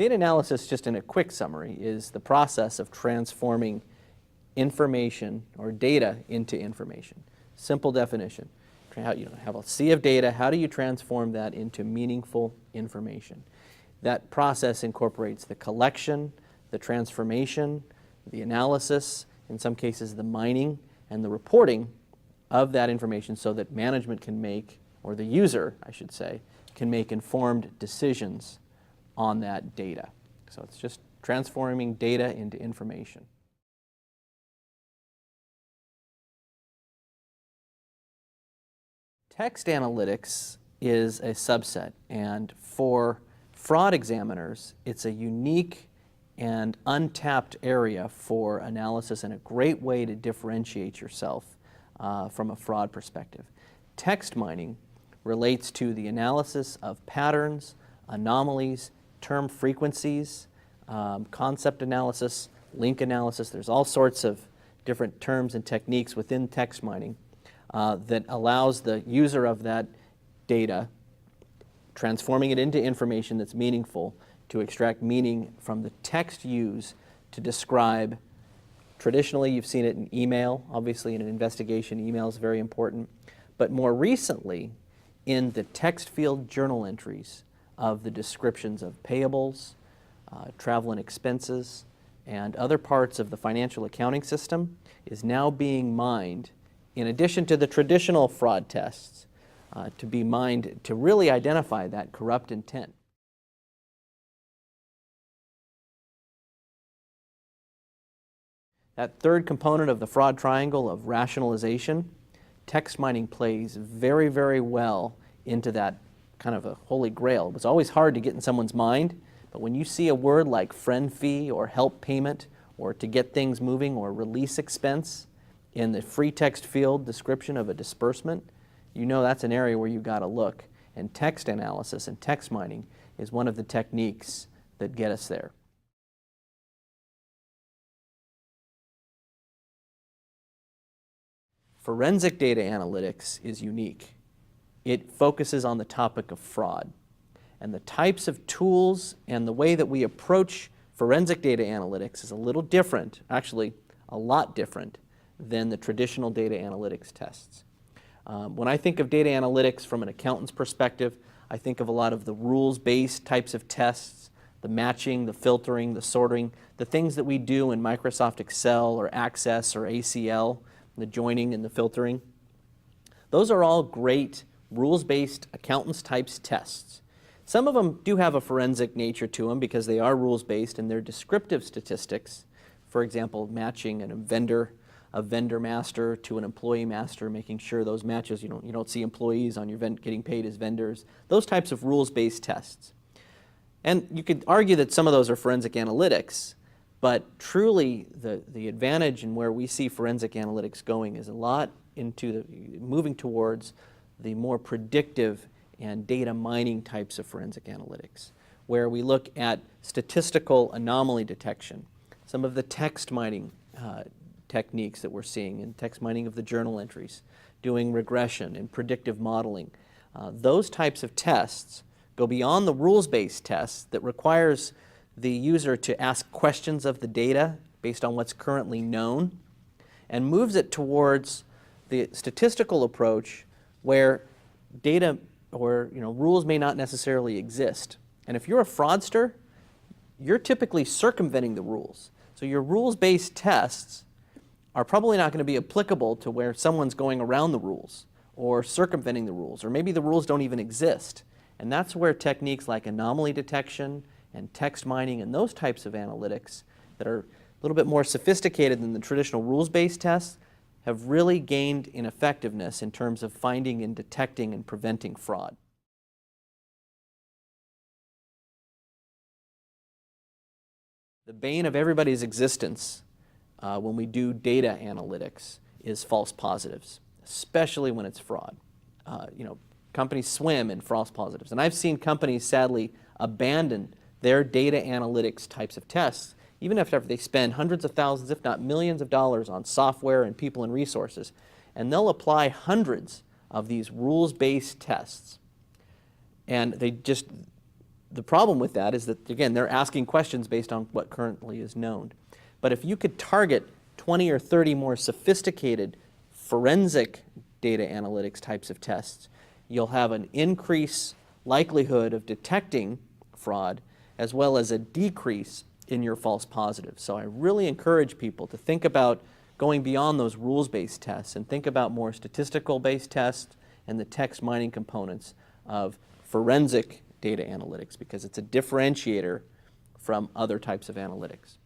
Data analysis, just in a quick summary, is the process of transforming information or data into information. Simple definition. You have a sea of data. How do you transform that into meaningful information? That process incorporates the collection, the transformation, the analysis, in some cases the mining, and the reporting of that information so that management can make, or the user, I should say, can make informed decisions on that data. So it's just transforming data into information. Text analytics is a subset, and for fraud examiners, it's a unique and untapped area for analysis and a great way to differentiate yourself from a fraud perspective. Text mining relates to the analysis of patterns, anomalies, term frequencies, concept analysis, link analysis. There's all sorts of different terms and techniques within text mining that allows the user of that data, transforming it into information that's meaningful, to extract meaning from the text used to describe. Traditionally, you've seen it in email. Obviously, in an investigation, email is very important. But more recently, in the text field journal entries of the descriptions of payables, travel and expenses, and other parts of the financial accounting system is now being mined, in addition to the traditional fraud tests, to be mined to really identify that corrupt intent. That third component of the fraud triangle of rationalization, text mining plays very, very well into that kind of a holy grail. It was always hard to get in someone's mind, but when you see a word like friend fee or help payment or to get things moving or release expense in the free text field description of a disbursement, you know that's an area where you've got to look. And text analysis and text mining is one of the techniques that get us there. Forensic data analytics is unique. It focuses on the topic of fraud. And the types of tools and the way that we approach forensic data analytics is a little different, actually a lot different, than the traditional data analytics tests. When I think of data analytics from an accountant's perspective, I think of a lot of the rules-based types of tests, the matching, the filtering, the sorting, the things that we do in Microsoft Excel or Access or ACL, the joining and the filtering. Those are all great rules-based accountants types tests. Some of them do have a forensic nature to them because they are rules-based and they're descriptive statistics. For example, matching a vendor master to an employee master, making sure those matches, you don't see employees on your getting paid as vendors. Those types of rules-based tests. And you could argue that some of those are forensic analytics, but truly the advantage and where we see forensic analytics going is a lot into moving towards the more predictive and data mining types of forensic analytics, where we look at statistical anomaly detection, some of the text mining techniques that we're seeing in text mining of the journal entries, doing regression and predictive modeling. Those types of tests go beyond the rules-based tests that requires the user to ask questions of the data based on what's currently known and moves it towards the statistical approach where data or rules may not necessarily exist. And if you're a fraudster, you're typically circumventing the rules. So your rules-based tests are probably not going to be applicable to where someone's going around the rules or circumventing the rules, or maybe the rules don't even exist. And that's where techniques like anomaly detection and text mining and those types of analytics that are a little bit more sophisticated than the traditional rules-based tests have really gained in effectiveness in terms of finding and detecting and preventing fraud. The bane of everybody's existence when we do data analytics is false positives, especially when it's fraud. Companies swim in false positives. And I've seen companies sadly abandon their data analytics types of tests, even after they spend hundreds of thousands, if not millions of dollars on software and people and resources. And they'll apply hundreds of these rules-based tests. And they just The problem with that is that, again, they're asking questions based on what currently is known. But if you could target 20 or 30 more sophisticated forensic data analytics types of tests, you'll have an increased likelihood of detecting fraud as well as a decrease in your false positives. So I really encourage people to think about going beyond those rules-based tests and think about more statistical-based tests and the text mining components of forensic data analytics, because it's a differentiator from other types of analytics.